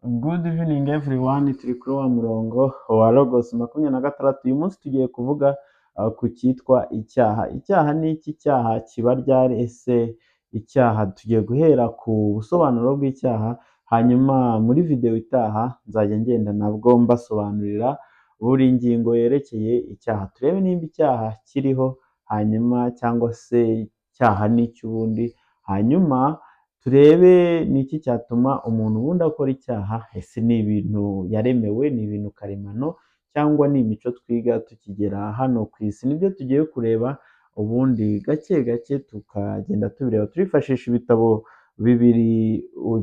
Good evening everyone, turi kuri wa murongo wa Logos 26. Uyu munsi tugiye kuvuga ku cyitwa icyaha. Icyaha ni iki? Icyaha kiba ryari? Ese icyaha, tugiye guhera ku busobanuro bw'icyaha, hanyuma muri video itaha nzajya ngenda nabwo mbasobanurira buri ngingo yerekeye icyaha, turebe nimba icyaha kiriho, hanyuma cyangwa se icyaha ni icy'ubundi, hanyuma turebe ni iki cyatuma umuntu ubundi akora icyaha. Ese ni ibintu yaremewe, ni ibintu karemano, cyangwa ni imico twiga tukigera hano ku isi? Nibyo tugiye kureba, ubundi gake gake tukagenda tubireba turifashisha ibitabo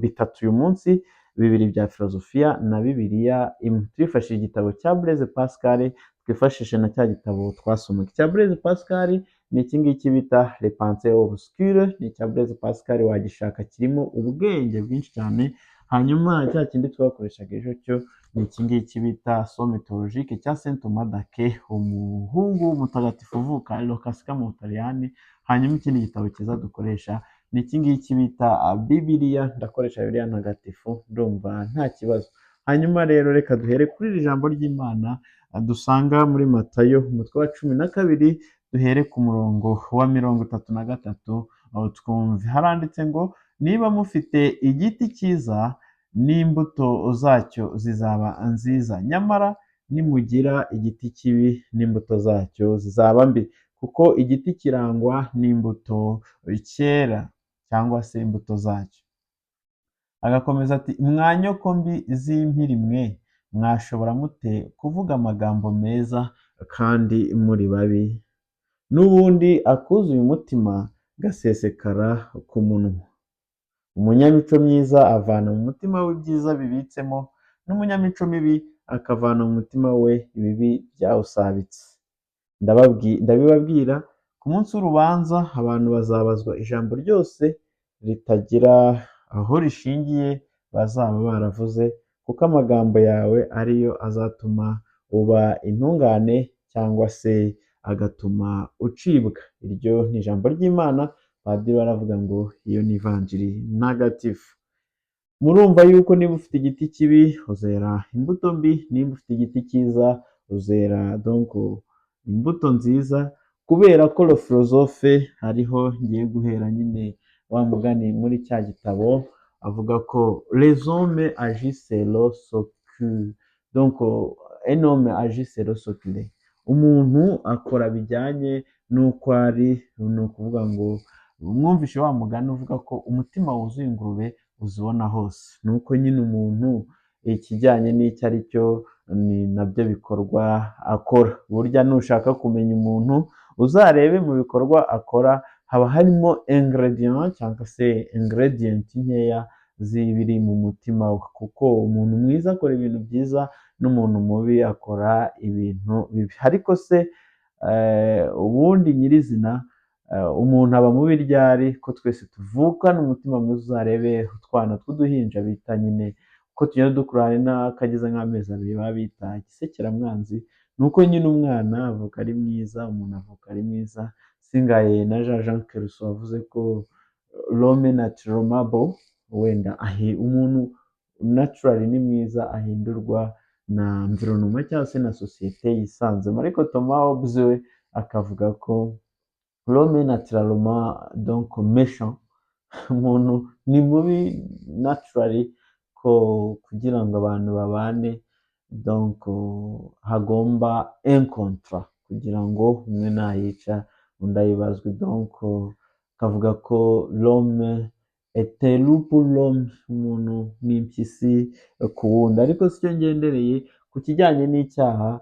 bitatu uyu munsi, bibiri bya filozofiya na bibiliya imwe. Turifashisha igitabo cya Blaise Pascal, twifashishe na cya gitabo twasomaga. Icya Blaise Pascal ni iki ngiki bita Les Pensées Obscures, ni icya Blaise Pascal, wagishaka, kirimo ubwenge bwinshi cyane. Hanyuma cya kindi twakoreshaga ejo cyo ni iki ngiki bita Somme Mythologique cya Saint Thomas d'Aquin, umuhungu mutagatifu uvuka Lokasika mu Butaliyani. Hanyuma ikindi gitabo cyiza dukoresha ni iki ngiki bita Bibiliya, ndakoresha Bibiliya ntagatifu, ndumva nta kibazo. Hanyuma rero reka duhere kuri iri jambo ry'Imana dusanga muri Matayo umutwe wa 12, duhere ku murongo wa 33, aho twumve haranditse ngo niba mufite igiti cyiza n'imbuto zacyo zizaba nziza, nyamara nimugira igiti kibi n'imbuto zacyo zizaba mbi, kuko igiti kirangwa n'imbuto cyera, cyangwa se imbuto zacyo. Agakomeza ati mwa nyoko mbi z'impiri mwe, mwashobora mute kuvuga amagambo meza kandi muri babi? N'ubundi akuzuye umutima gasesekara ku munwa. Umunyamico myiza avana mu mutima we ibyiza bibitsemo, n'umunyamico mibi akavana mu mutima we ibibi byawusabitse. Ndabibabwira, ku munsi w'urubanza abantu bazabazwa ijambo ryose ritagira aho rishingiye bazaba baravuze, kuko amagambo yawe ariyo azatuma uba intungane cyangwa se agatuma ucibwa. Iryo ni ijambo ry'Imana, padiri baravuga ngo iyo ni ivanjiri ntagatifu. Murumva yuko niba ufite igiti kibi uzera imbuto mbi, niba ufite igiti cyiza uzera donc imbuto nziza, kubera ko le philosophe hariho ngiye guhera nyine wa mugani muri cya gitabo avuga ko les hommes agissent selon ce que, donc un homme agit selon ce qu'il est. Umuntu akora bijyanye n'uko ari, ni ukuvuga ngo mwumvishe wa mugani uvuga ko umutima wuzuye ingurube uzibona hose. Ni uko nyine umuntu ikijyanye n'icyo ari cyo ni nabyo bikorwa akora. Burya nushaka kumenya umuntu uzarebe mu bikorwa akora, haba harimo ingredient cyangwa se ingredient nkeya zibiri mu mutima we, kuko umuntu mwiza akora ibintu byiza n'umuntu mubi akora ibintu bibi. Ariko se ubundi nyirizina umuntu aba mubi ryari? Ko twese tuvukana umutima mwiza. Uzarebe utwana tw'uduhinja bita nyine, uko tugenda dukura, hari n'akageze nk'amezi 2 baba bita igisekeramwanzi. Ni uko nyine umwana avuka ari mwiza, umuntu avuka ari mwiza. Singaye na Jean Kelso wavuze ko l'homme naturellement beau, wenda umuntu naturally ni mwiza ahindurwa na environnement cyangwa se na societe yisanzemo. Ariko Thomas Hobbes we akavuga ko l'homme naturellement donc méchant, umuntu ni mubi naturally, ko kugira ngo abantu babane donc hagomba un contrat, kugira ngo umwe nayica undi ayibazwe. Donc kavuga ko l'homme est un loup pour l'homme, umuntu ni impyisi ku wundi. Ariko sicyo ngendereye ku kijyanye n'icyaha.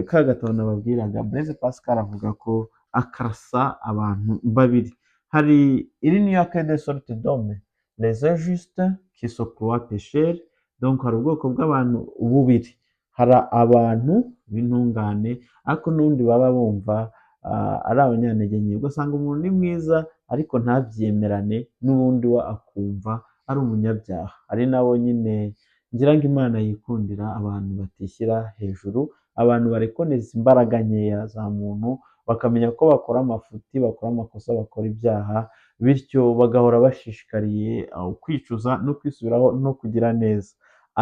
Ka gatabo nababwiraga, Blaise Pascal avuga ko akarasa abantu babiri. Hari il n'y a que des sortes d'hommes, les injustes qui se croient pécheurs. Donc hari ubwoko bw'abantu bubiri, hari abantu b'intungane ariko n'undi baba bumva ari abanyantege nke. Ugasanga umuntu ni mwiza ariko ntabyemerane, n'ubundi we akumva ari umunyabyaha. Ari nabo nyine ngira ngo Imana yikundira, abantu batishyira hejuru, abantu barekoneza imbaraga nkeya za muntu, bakamenya ko bakora amafuti, bakora amakosa, bakora ibyaha, bityo bagahora bashishikariye kwicuza no kwisubiraho no kugira neza.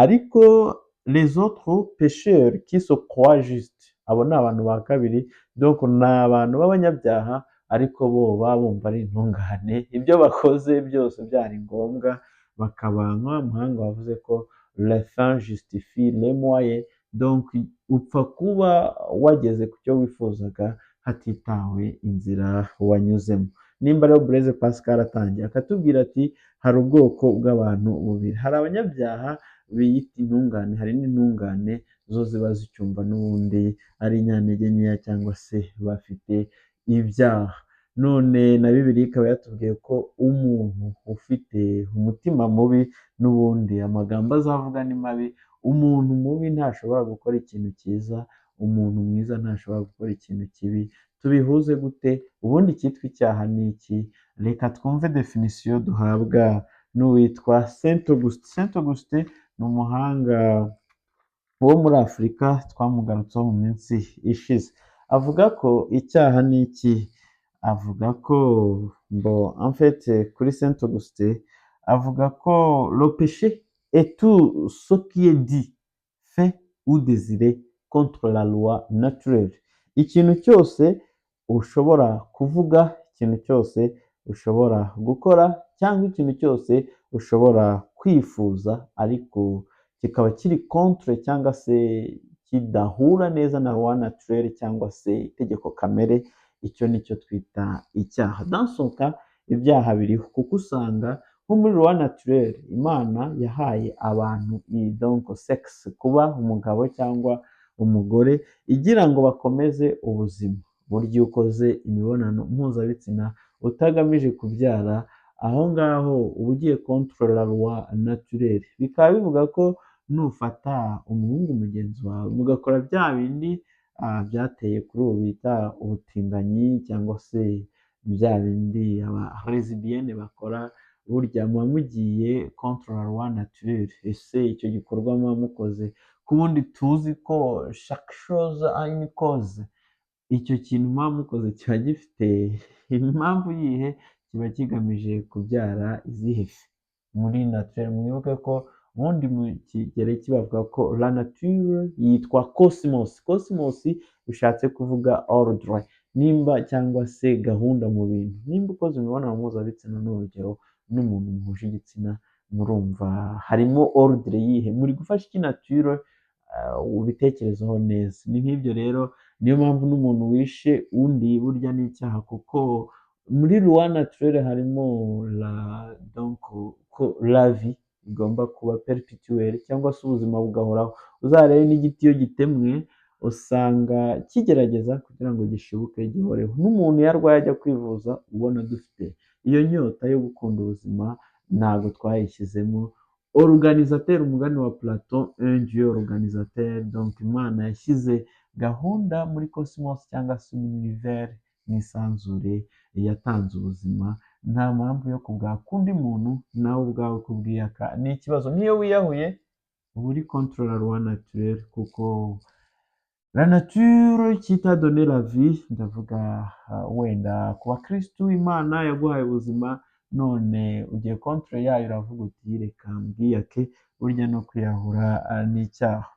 ariko les autres pécheurs qui se croient justes, abo ni abantu ba kabiri, donc ni abantu b'abanyabyaha ariko bo baba bumva ari intungane, ibyo bakoze byose byari ngombwa, bakaba nka wa muhanga wavuze ko les fins justifient les moyens, donc upfa kuba wageze ku cyo wifuzaga hatitawe inzira wanyuzemo. Nimba rero Blaise Pascal atangiye akatubwira ati hari ubwoko bw'abantu bubiri, hari abanyabyaha biyita intungane, hari n'intungane zo ziba zicyumva n'ubundi ari inyantege nkeya cyangwa se bafite ibyaha. None na Bibiliya ikaba yatubwiye ko umuntu ufite umutima mubi n'ubundi amagambo azavuga ni mabi, umuntu mubi ntashobora gukora ikintu cyiza, umuntu mwiza ntashobora gukora ikintu kibi. Tubihuze gute? Ubundi icyitwa icyaha ni iki? Reka twumve definisiyo duhabwa n'uwitwa Saint Augustin. Saint Augustin ni umuhanga wo muri Afurika twamugarutseho mu minsi ishize. Avuga ko icyaha ni iki? Avuga ko en fait kuri Saint Augustin avuga ko le péché est tout ce qui est dit, fait ou désiré contre la loi naturelle. Ikintu cyose ushobora kuvuga, ikintu cyose ushobora gukora cyangwa ikintu cyose ushobora kwifuza ariko kikaba kiri contre cyangwa se kidahura neza na loi naturelle cyangwa se itegeko kamere, icyo nicyo twita icyaha. Dans son cas, ibyaha biriho kuko usanga nko muri loi naturelle Imana yahaye abantu donc sexe, kuba umugabo cyangwa umugore igira ngo bakomeze ubuzima. Burya iyo ukoze imibonano mpuzabitsina utagamije kubyara, aho ngaho uba ugiye contre la loi naturelle. Bikaba bivuga ko nufata umuhungu mugenzi wawe mugakora bya bindi byateye kuri ubu bita ubutinganyi cyangwa se bya bindi aba lesbienne bakora, burya muba mugiye contre la loi naturelle. Ese icyo gikorwa muba mukoze ku bundi tuzi ko chaque chose a une cause, icyo kintu muba mukoze kiba gifite impamvu yihe? Kiba kigamije kubyara izihe fi? Muri naturelle mwibuke ko ubundi mu kigereki bavuga ko la nature yitwa cosmos. Cosmos bishatse kuvuga ordre, nimba cyangwa se gahunda mu bintu. Nimba ukoze imibonano mpuzabitsina n'urugero n'umuntu muhuje igitsina, murumva harimo ordre yihe? Muri gufasha iki nature? Ubitekerezeho neza. Ni nk'ibyo rero, niyo mpamvu n'umuntu wishe undi burya ni icyaha, kuko muri loi naturelle harimo donc ko la vie igomba kuba perpetuelle cyangwa se ubuzima bugahoraho. Uzarebe n'igiti iyo gitemwe usanga kigerageza kugira ngo gishibuke gihoreho. N'umuntu iyo arwaye ajya kwivuza ubona dufite iyo nyota yo gukunda ubuzima, ntabwo twayishyizemo. Organisateur, umugani wa Platon, un dieu organisateur, donc Imana yashyize gahunda muri cosmos cyangwa se muri univers, mu isanzure, yatanze ubuzima. Nta mpamvu yo kubwaka undi muntu nawe ubwawe kubwiyaka ni ikibazo. N'iyo wiyahuye uba uri contre la loi naturelle, kuko la nature qui t'a donné la vie, ndavuga wenda ku bakirisitu Imana yaguhaye ubuzima, none ugiye contre yayo uravuga uti reka mbwiyake. Burya no kwiyahura ni icyaha.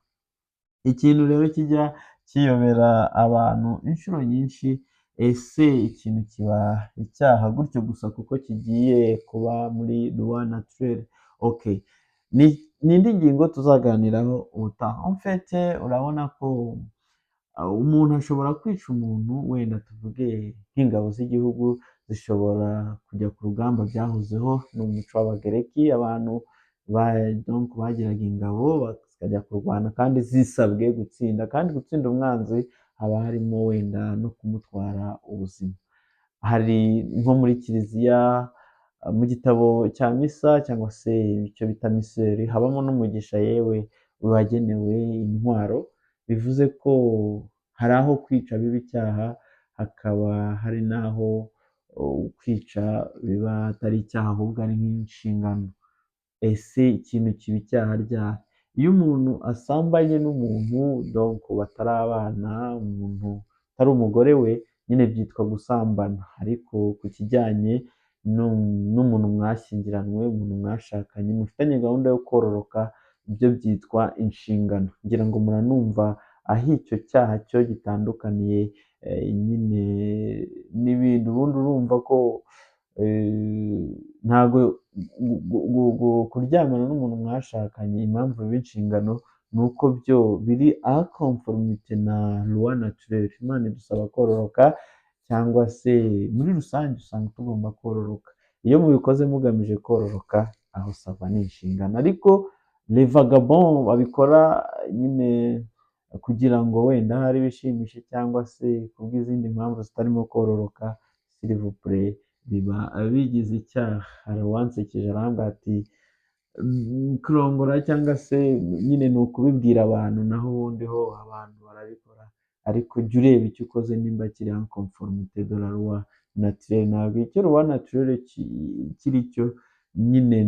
Ikintu rero kijya kiyobera abantu inshuro nyinshi, ese ikintu kiba icyaha gutyo gusa kuko kigiye kuba muri loi naturelle? Okay, ni indi ngingo tuzaganiraho ubutaha. En fait urabona ko umuntu ashobora kwica umuntu, wenda tuvuge nk'ingabo z'igihugu zishobora kujya ku rugamba, byahozeho ni umuco w'Abagereki, abantu donc bagiraga ingabo bakajya kurwana kandi zisabwe gutsinda, kandi gutsinda umwanzi haba harimo wenda no kumutwara ubuzima. Hari nko muri kiliziya mu gitabo cya misa cyangwa se icyo bita miseri, habamo n'umugisha yewe wagenewe intwaro, bivuze ko hari aho kwica biba icyaha, hakaba hari n'aho kwica biba atari icyaha ahubwo ari nk'inshingano. Ese ikintu kiba icyaha ryari? Iyo umuntu asambanye n'umuntu donc batarabana, umuntu utari umugore we, nyine byitwa gusambana. Ariko ku kijyanye n'umuntu mwashyingiranywe, umuntu mwashakanye, mufitanye gahunda yo kororoka, byo byitwa inshingano. Ngira ngo muranumva aho icyo cyaha cyo gitandukaniye nyine n'ibindi. Ubundi urumva ko ntabwo kuryamana n'umuntu mwashakanye impamvu biba inshingano ni uko byo biri a conformité na loi naturelle. Imana idusaba kororoka cyangwa se muri rusange usanga tugomba kororoka. Iyo mubikoze mugamije kororoka aho sava ni inshingano, ariko les vagabonds babikora nyine kugira ngo wenda hari bishimishe cyangwa se kubw'izindi mpamvu zitarimo kororoka, s'il vous plaît, biba bigize icyaha. Hari uwansekeje arambwira ati kurongora cyangwa se nyine ni ukubibwira abantu, naho ubundi ho abantu barabikora, ariko jya ureba icyo ukoze nimba kiri en conformité de la loi naturelle. Ntabwo icyo loi naturelle kiri cyo nyine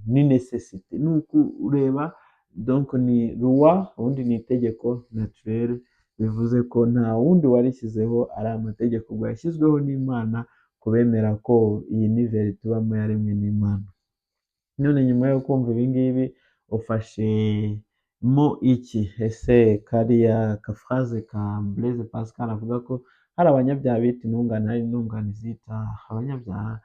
ni nécessité, ni ukureba donc ni loi ubundi ni itegeko naturelle, bivuze ko nta wundi warishyizeho, ari amategeko ubwo yashyizweho n'Imana ku bemera ko iyi univers tubamo yaremwe n'Imana. None nyuma yo kumva ibi ngibi ufashemo iki? Ese kariya kaphrase ka Blaise Pascal avuga ko hari abanyabyaha bita intungane, hari intungane zita abanyabyaha,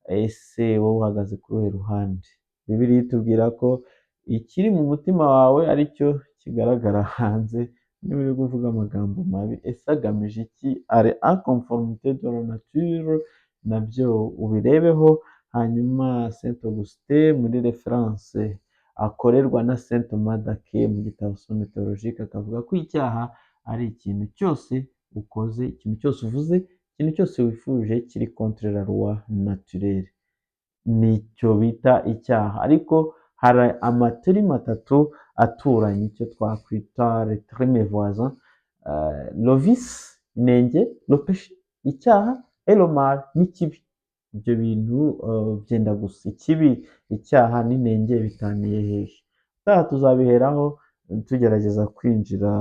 ese wowe uhagaze kuri uruhe ruhande? Bibiliya itubwira ko ikiri mu mutima wawe ari cyo kigaragara hanze. Niba uri kuvuga amagambo mabi, ese agamije iki? Ari en conformité de la nature? Nabyo ubirebeho. Hanyuma Saint Augustin muri reference akorerwa na Saint Thomas d'Aquin mu gitabo Somme théologique akavuga ko icyaha ari ikintu cyose ukoze, ikintu cyose uvuze, ikintu cyose wifuje kiri contre la loi naturelle, nicyo bita icyaha. Ariko hari amaterime atatu aturanye, icyo twakwita les termes voisins, le vice inenge, le péché icyaha, et le mal n'ikibi. Ibyo bintu byenda gusa, ikibi icyaha n'inenge bitaniye hehe? Aha tuzabiheraho tugerageza kwinjira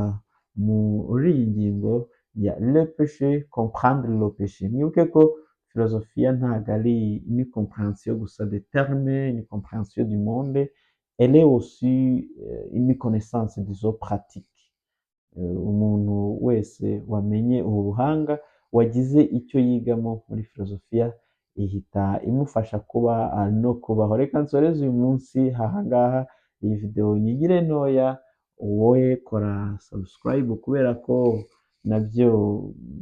muri iyi ngingo ya le péché, comprendre le péché. Mwibuke ko filozofiya ntabwo ari une compréhension gusa des termes, une compréhension du monde, elle est aussi une connaissance des eaux pratiques. Umuntu wese wamenye ubu buhanga, wagize icyo yigamo muri filozofiya, ihita imufasha kuba no kubaho. Reka nsoreze uyu munsi aha ngaha, iyi video nyigire ntoya, wowe kora subscribe kubera ko nabyo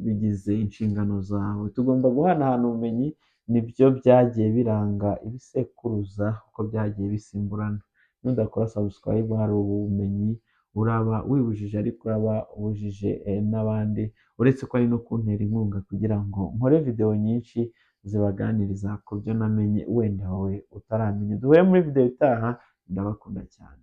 bigize inshingano zawe. Tugomba guhanahana ubumenyi, nibyo byagiye biranga ibisekuruza uko byagiye bisimburana. Nudakora subscribe hari ubumenyi uraba wibujije, ariko uraba ubujije n'abandi, uretse ko ari no kuntera inkunga kugira ngo nkore video nyinshi zibaganiriza ku byo namenye wenda wowe utaramenya. Duhure muri video itaha, ndabakunda cyane.